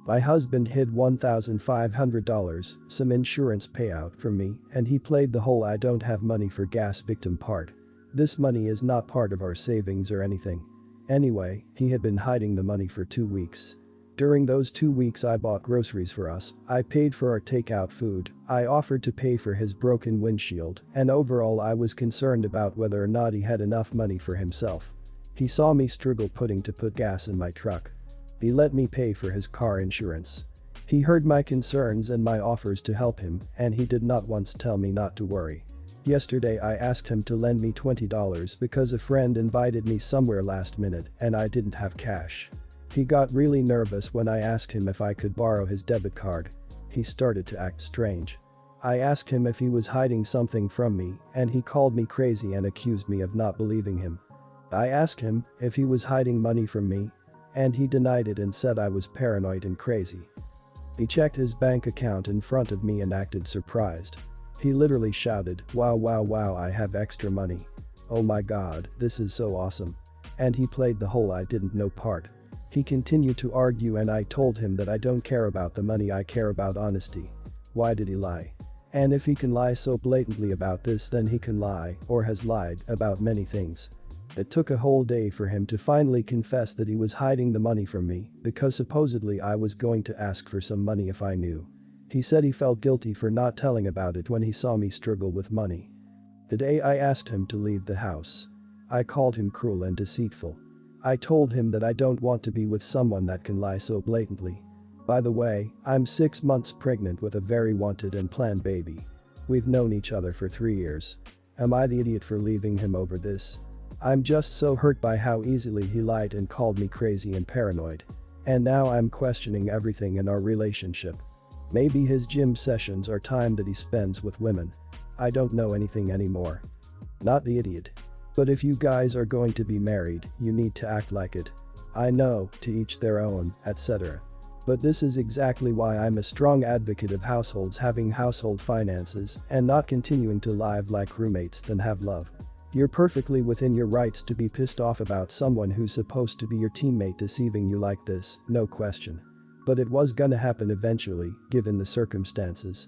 My husband hid $1,500, some insurance payout from me, and he played the whole "I don't have money for gas" victim part. This money is not part of our savings or anything. Anyway, he had been hiding the money for 2 weeks. During those 2 weeks I bought groceries for us, I paid for our takeout food, I offered to pay for his broken windshield, and overall I was concerned about whether or not he had enough money for himself. He saw me struggle to put gas in my truck. He let me pay for his car insurance. He heard my concerns and my offers to help him, and he did not once tell me not to worry. Yesterday I asked him to lend me $20 because a friend invited me somewhere last minute and I didn't have cash. He got really nervous when I asked him if I could borrow his debit card. He started to act strange. I asked him if he was hiding something from me, and he called me crazy and accused me of not believing him. I asked him if he was hiding money from me, and he denied it and said I was paranoid and crazy. He checked his bank account in front of me and acted surprised. He literally shouted, "Wow, wow, wow, I have extra money. Oh my god, this is so awesome." And he played the whole "I didn't know" part. He continued to argue and I told him that I don't care about the money, I care about honesty. Why did he lie? And if he can lie so blatantly about this, then he can lie, or has lied, about many things. It took a whole day for him to finally confess that he was hiding the money from me because supposedly I was going to ask for some money if I knew. He said he felt guilty for not telling about it when he saw me struggle with money. Today I asked him to leave the house. I called him cruel and deceitful. I told him that I don't want to be with someone that can lie so blatantly. By the way, I'm 6 months pregnant with a very wanted and planned baby. We've known each other for 3 years. Am I the idiot for leaving him over this? I'm just so hurt by how easily he lied and called me crazy and paranoid. And now I'm questioning everything in our relationship. Maybe his gym sessions are time that he spends with women. I don't know anything anymore. Not the idiot. But if you guys are going to be married, you need to act like it. I know, to each their own, etc. But this is exactly why I'm a strong advocate of households having household finances and not continuing to live like roommates than have love. You're perfectly within your rights to be pissed off about someone who's supposed to be your teammate deceiving you like this, no question. But it was gonna happen eventually, given the circumstances.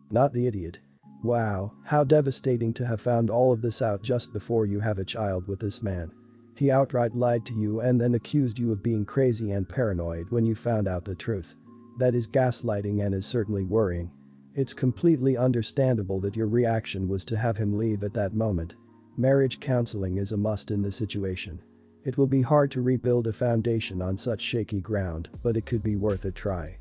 Not the idiot. Wow, how devastating to have found all of this out just before you have a child with this man. He outright lied to you and then accused you of being crazy and paranoid when you found out the truth. That is gaslighting and is certainly worrying. It's completely understandable that your reaction was to have him leave at that moment. Marriage counseling is a must in this situation. It will be hard to rebuild a foundation on such shaky ground, but it could be worth a try.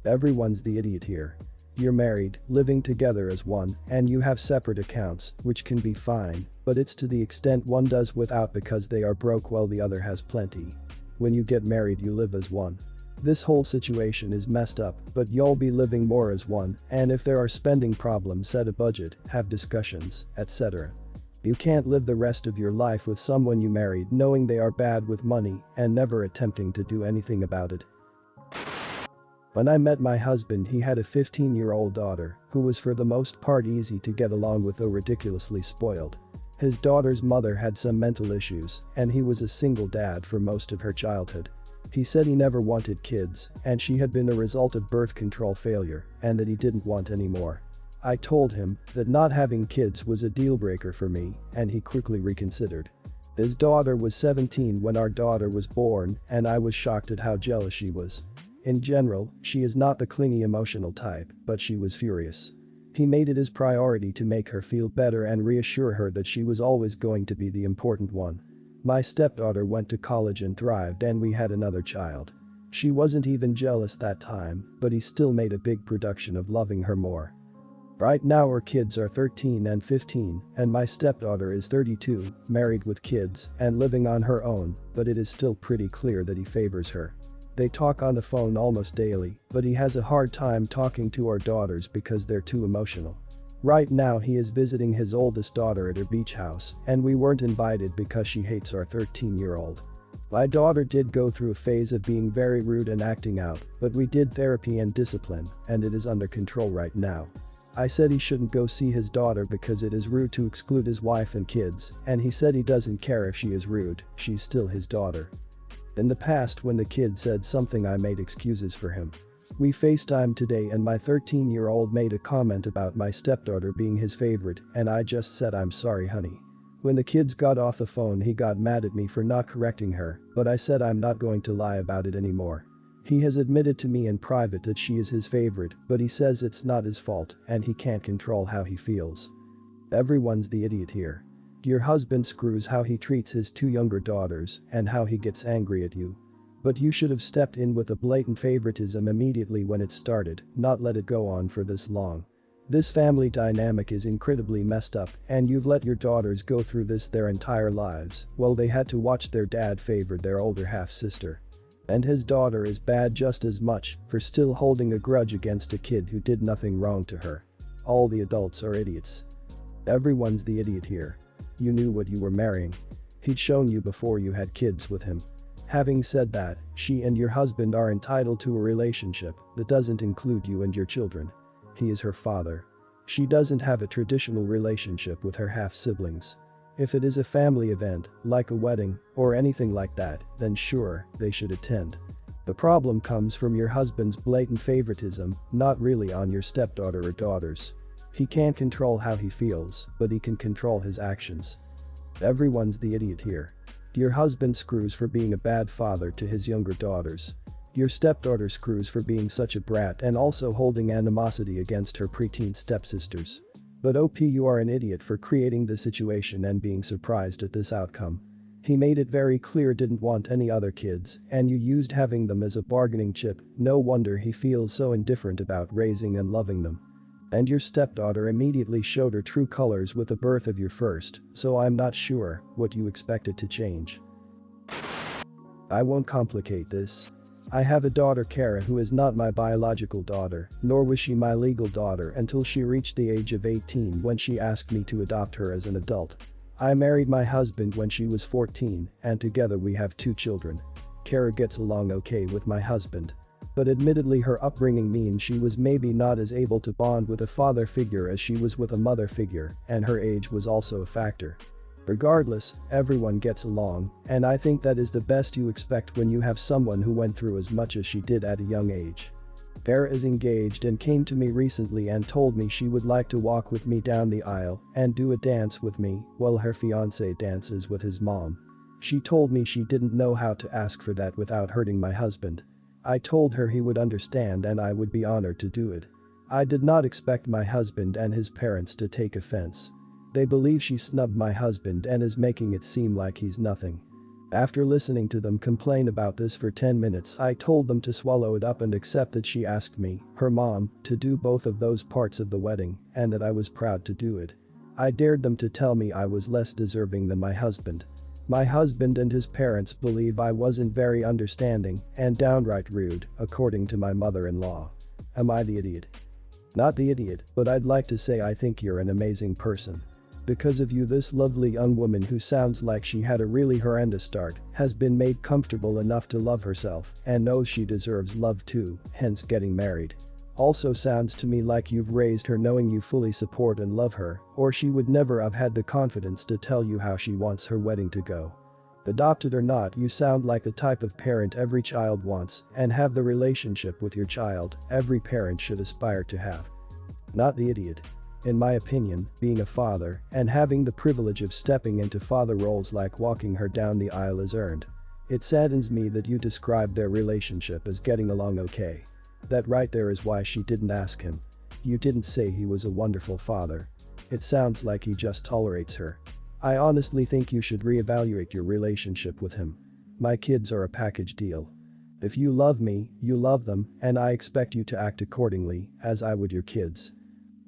Everyone's the idiot here. You're married, living together as one, and you have separate accounts, which can be fine, but it's to the extent one does without because they are broke while the other has plenty. When you get married you live as one. This whole situation is messed up, but you'll be living more as one, and if there are spending problems set a budget, have discussions, etc. You can't live the rest of your life with someone you married knowing they are bad with money and never attempting to do anything about it. When I met my husband, he had a 15-year-old daughter who was for the most part easy to get along with though ridiculously spoiled. His daughter's mother had some mental issues and he was a single dad for most of her childhood. He said he never wanted kids and she had been a result of birth control failure and that he didn't want any more. I told him that not having kids was a deal breaker for me and he quickly reconsidered. His daughter was 17 when our daughter was born and I was shocked at how jealous she was. In general, she is not the clingy emotional type, but she was furious. He made it his priority to make her feel better and reassure her that she was always going to be the important one. My stepdaughter went to college and thrived and we had another child. She wasn't even jealous that time, but he still made a big production of loving her more. Right now our kids are 13 and 15 and my stepdaughter is 32, married with kids and living on her own, but it is still pretty clear that he favors her. They talk on the phone almost daily, but he has a hard time talking to our daughters because they're too emotional. Right now he is visiting his oldest daughter at her beach house and we weren't invited because she hates our 13-year-old. My daughter did go through a phase of being very rude and acting out, but we did therapy and discipline and it is under control right now. I said he shouldn't go see his daughter because it is rude to exclude his wife and kids, and he said he doesn't care if she is rude, she's still his daughter. In the past when the kid said something I made excuses for him. We FaceTimed today and my 13-year-old made a comment about my stepdaughter being his favorite and I just said I'm sorry honey. When the kids got off the phone he got mad at me for not correcting her, but I said I'm not going to lie about it anymore. He has admitted to me in private that she is his favorite, but he says it's not his fault and he can't control how he feels. Everyone's the idiot here. Your husband screws how he treats his two younger daughters and how he gets angry at you. But you should have stepped in with a blatant favoritism immediately when it started, not let it go on for this long. This family dynamic is incredibly messed up and you've let your daughters go through this their entire lives while they had to watch their dad favor their older half-sister. And his daughter is bad just as much for still holding a grudge against a kid who did nothing wrong to her. All the adults are idiots. Everyone's the idiot here. You knew what you were marrying. He'd shown you before you had kids with him. Having said that, she and your husband are entitled to a relationship that doesn't include you and your children. He is her father. She doesn't have a traditional relationship with her half-siblings. If it is a family event, like a wedding, or anything like that, then sure, they should attend. The problem comes from your husband's blatant favoritism, not really on your stepdaughter or daughters. He can't control how he feels, but he can control his actions. Everyone's the idiot here. Your husband screws for being a bad father to his younger daughters. Your stepdaughter screws for being such a brat and also holding animosity against her preteen stepsisters. But you are an idiot for creating the situation and being surprised at this outcome. He made it very clear didn't want any other kids and you used having them as a bargaining chip, no wonder he feels so indifferent about raising and loving them. And your stepdaughter immediately showed her true colors with the birth of your first, so I'm not sure what you expected to change. I won't complicate this. I have a daughter Kara who is not my biological daughter, nor was she my legal daughter until she reached the age of 18 when she asked me to adopt her as an adult. I married my husband when she was 14 and together we have 2 children. Kara gets along okay with my husband. But admittedly her upbringing means she was maybe not as able to bond with a father figure as she was with a mother figure, and her age was also a factor. Regardless, everyone gets along, and I think that is the best you expect when you have someone who went through as much as she did at a young age. Kara is engaged and came to me recently and told me she would like to walk with me down the aisle and do a dance with me while her fiancé dances with his mom. She told me she didn't know how to ask for that without hurting my husband. I told her he would understand and I would be honored to do it. I did not expect my husband and his parents to take offense. They believe she snubbed my husband and is making it seem like he's nothing. After listening to them complain about this for 10 minutes I told them to swallow it up and accept that she asked me, her mom, to do both of those parts of the wedding and that I was proud to do it. I dared them to tell me I was less deserving than my husband. My husband and his parents believe I wasn't very understanding and downright rude, according to my mother-in-law. Am I the idiot? Not the idiot, but I'd like to say I think you're an amazing person. Because of you this lovely young woman who sounds like she had a really horrendous start has been made comfortable enough to love herself and knows she deserves love too, hence getting married. Also sounds to me like you've raised her knowing you fully support and love her, or she would never have had the confidence to tell you how she wants her wedding to go. Adopted or not, you sound like the type of parent every child wants and have the relationship with your child every parent should aspire to have. Not the idiot. In my opinion, being a father and having the privilege of stepping into father roles like walking her down the aisle is earned. It saddens me that you described their relationship as getting along okay. That right there is why she didn't ask him. You didn't say he was a wonderful father. It sounds like he just tolerates her. I honestly think you should reevaluate your relationship with him. My kids are a package deal. If you love me, you love them, and I expect you to act accordingly, as I would your kids.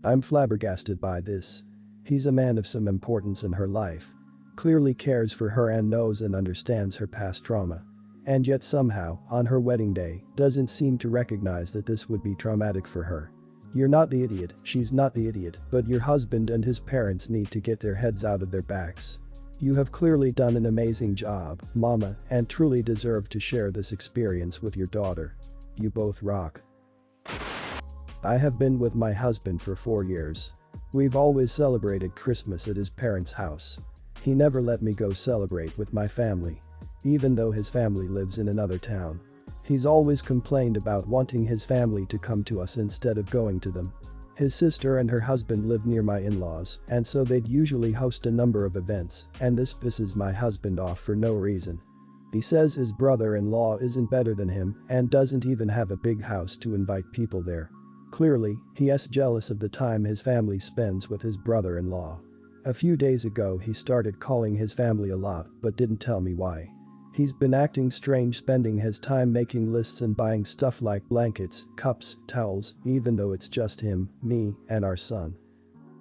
I'm flabbergasted by this. He's a man of some importance in her life. Clearly cares for her and knows and understands her past trauma. And yet somehow, on her wedding day, doesn't seem to recognize that this would be traumatic for her. You're not the idiot, she's not the idiot, but your husband and his parents need to get their heads out of their backs. You have clearly done an amazing job, mama, and truly deserve to share this experience with your daughter. You both rock. I have been with my husband for 4 years. We've always celebrated Christmas at his parents' house. He never let me go celebrate with my family. even though his family lives in another town. He's always complained about wanting his family to come to us instead of going to them. His sister and her husband live near my in-laws, and so they'd usually host a number of events, and this pisses my husband off for no reason. He says his brother-in-law isn't better than him and doesn't even have a big house to invite people there. Clearly, he's jealous of the time his family spends with his brother-in-law. A few days ago he started calling his family a lot but didn't tell me why. He's been acting strange, spending his time making lists and buying stuff like blankets, cups, towels, even though it's just him, me, and our son.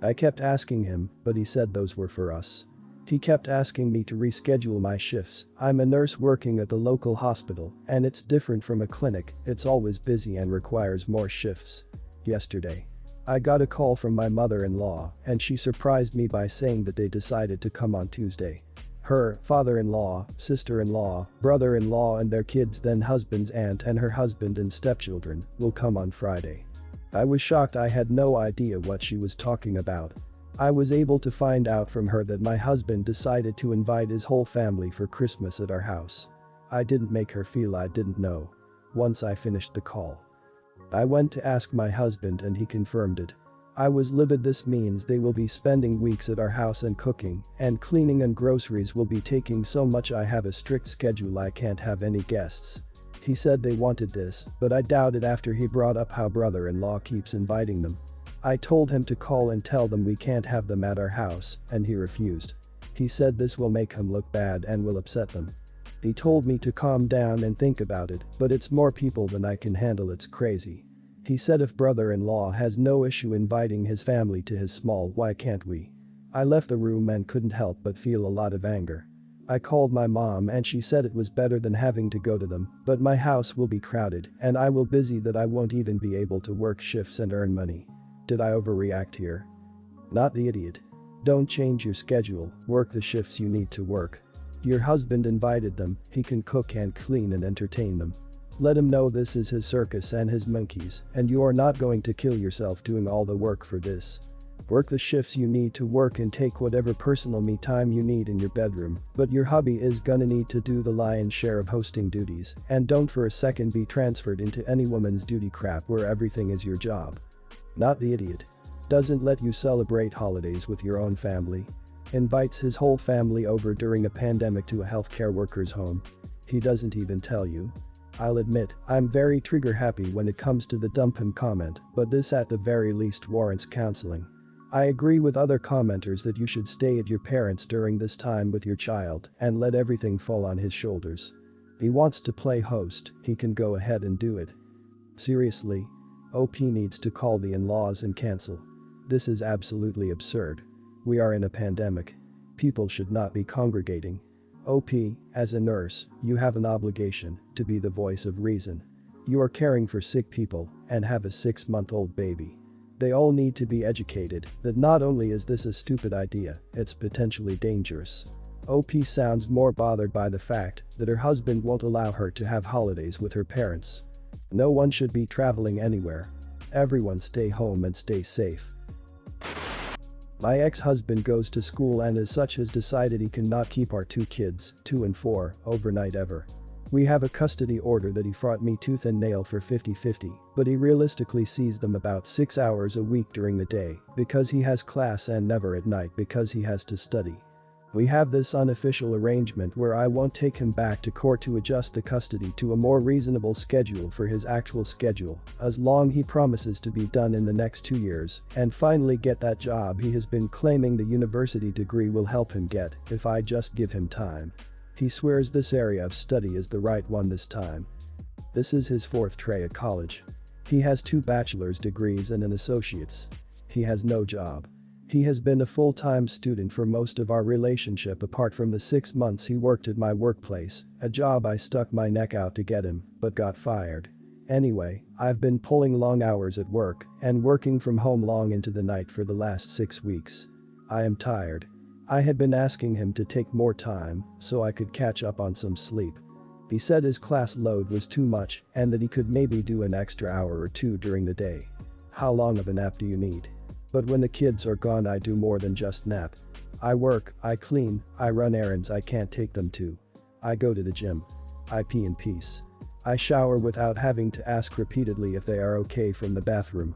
I kept asking him, but he said those were for us. He kept asking me to reschedule my shifts. I'm a nurse working at the local hospital, and it's different from a clinic, it's always busy and requires more shifts. Yesterday, I got a call from my mother-in-law, and she surprised me by saying that they decided to come on Tuesday. Her father-in-law, sister-in-law, brother-in-law and their kids, then husband's aunt and her husband and stepchildren, will come on Friday. I was shocked. I had no idea what she was talking about. I was able to find out from her that my husband decided to invite his whole family for Christmas at our house. I didn't make her feel I didn't know. Once I finished the call, I went to ask my husband and he confirmed it. I was livid. This means they will be spending weeks at our house and cooking and cleaning, and groceries will be taking so much. I have a strict schedule, I can't have any guests. He said they wanted this, but I doubted after he brought up how brother-in-law keeps inviting them. I told him to call and tell them we can't have them at our house, and he refused. He said this will make him look bad and will upset them. He told me to calm down and think about it, but it's more people than I can handle. It's crazy. He said if brother-in-law has no issue inviting his family to his small, why can't we? I left the room and couldn't help but feel a lot of anger. I called my mom and she said it was better than having to go to them, but my house will be crowded and I will busy that I won't even be able to work shifts and earn money. Did I overreact here? Not the idiot. Don't change your schedule, work the shifts you need to work. Your husband invited them, he can cook and clean and entertain them. Let him know this is his circus and his monkeys, and you are not going to kill yourself doing all the work for this. Work the shifts you need to work and take whatever personal me time you need in your bedroom, but your hubby is gonna need to do the lion's share of hosting duties, and don't for a second be transferred into any woman's duty crap where everything is your job. Not the idiot. Doesn't let you celebrate holidays with your own family. Invites his whole family over during a pandemic to a healthcare worker's home. He doesn't even tell you. I'll admit, I'm very trigger happy when it comes to the dump him comment, but this at the very least warrants counseling. I agree with other commenters that you should stay at your parents' during this time with your child and let everything fall on his shoulders. He wants to play host, he can go ahead and do it. Seriously? OP needs to call the in-laws and cancel. This is absolutely absurd. We are in a pandemic. People should not be congregating. OP, as a nurse, you have an obligation to be the voice of reason. You are caring for sick people and have a 6-month-old baby. They all need to be educated that not only is this a stupid idea, it's potentially dangerous. OP sounds more bothered by the fact that her husband won't allow her to have holidays with her parents. No one should be traveling anywhere. Everyone stay home and stay safe. My ex-husband goes to school and as such has decided he cannot keep our 2 kids, 2 and 4, overnight ever. We have a custody order that he fought me tooth and nail for 50-50, but he realistically sees them about 6 hours a week during the day because he has class and never at night because he has to study. We have this unofficial arrangement where I won't take him back to court to adjust the custody to a more reasonable schedule for his actual schedule, as long he promises to be done in the next 2 years and finally get that job he has been claiming the university degree will help him get if I just give him time. He swears this area of study is the right one this time. This is his 4th try at college. He has 2 bachelor's degrees and an associate's. He has no job. He has been a full-time student for most of our relationship apart from the 6 months he worked at my workplace, a job I stuck my neck out to get him, but got fired. Anyway, I've been pulling long hours at work and working from home long into the night for the last 6 weeks. I am tired. I had been asking him to take more time so I could catch up on some sleep. He said his class load was too much and that he could maybe do an extra hour or 2 during the day. How long of a nap do you need? But when the kids are gone I do more than just nap. I work, I clean, I run errands I can't take them to. I go to the gym. I pee in peace. I shower without having to ask repeatedly if they are okay from the bathroom.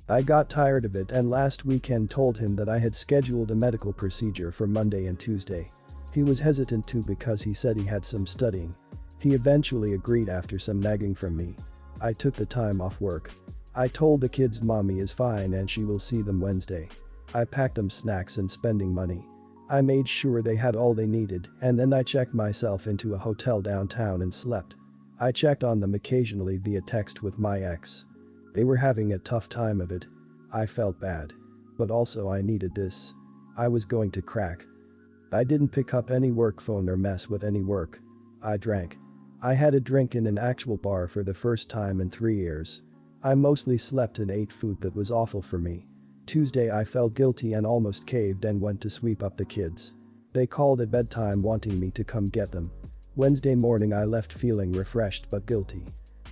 I got tired of it and last weekend told him that I had scheduled a medical procedure for Monday and Tuesday. He was hesitant too because he said he had some studying. He eventually agreed after some nagging from me. I took the time off work. I told the kids mommy is fine and she will see them Wednesday. I packed them snacks and spending money. I made sure they had all they needed and then I checked myself into a hotel downtown and slept. I checked on them occasionally via text with my ex. They were having a tough time of it. I felt bad. But also I needed this. I was going to crack. I didn't pick up any work phone or mess with any work. I drank. I had a drink in an actual bar for the first time in 3 years. I mostly slept and ate food that was awful for me. Tuesday I felt guilty and almost caved and went to sweep up the kids. They called at bedtime wanting me to come get them. Wednesday morning I left feeling refreshed but guilty.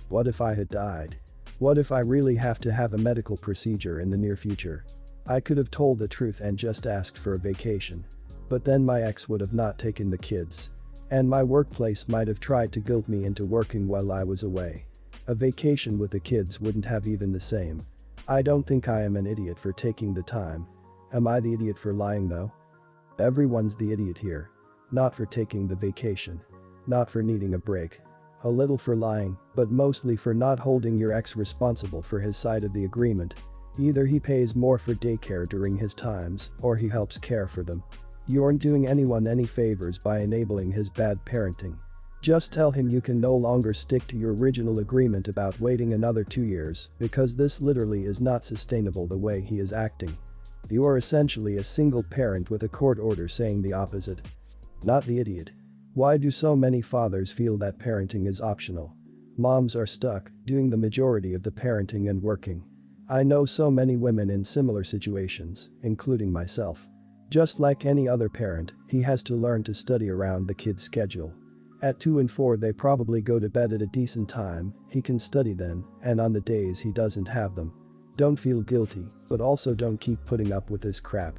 What if I had died? What if I really have to have a medical procedure in the near future? I could have told the truth and just asked for a vacation. But then my ex would have not taken the kids. And my workplace might have tried to guilt me into working while I was away. A vacation with the kids wouldn't have even the same. I don't think I am an idiot for taking the time. Am I the idiot for lying though? Everyone's the idiot here. Not for taking the vacation. Not for needing a break. A little for lying, but mostly for not holding your ex responsible for his side of the agreement. Either he pays more for daycare during his times, or he helps care for them. You aren't doing anyone any favors by enabling his bad parenting. Just tell him you can no longer stick to your original agreement about waiting another 2 years, because this literally is not sustainable the way he is acting. You are essentially a single parent with a court order saying the opposite. Not the idiot. Why do so many fathers feel that parenting is optional? Moms are stuck, doing the majority of the parenting and working. I know so many women in similar situations, including myself. Just like any other parent, he has to learn to study around the kid's schedule. At 2 and 4 they probably go to bed at a decent time, he can study then, and on the days he doesn't have them. Don't feel guilty, but also don't keep putting up with this crap.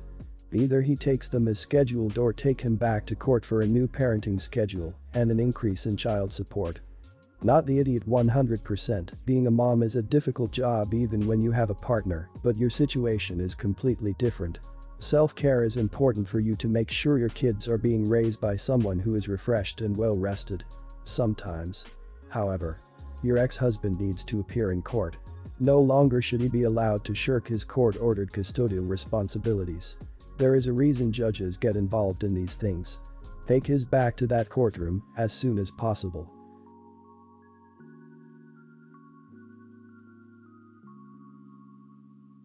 Either he takes them as scheduled or take him back to court for a new parenting schedule and an increase in child support. Not the idiot 100%, being a mom is a difficult job even when you have a partner, but your situation is completely different. Self-care is important for you to make sure your kids are being raised by someone who is refreshed and well rested. Sometimes. However, your ex-husband needs to appear in court. No longer should he be allowed to shirk his court-ordered custodial responsibilities. There is a reason judges get involved in these things. Take his back to that courtroom as soon as possible.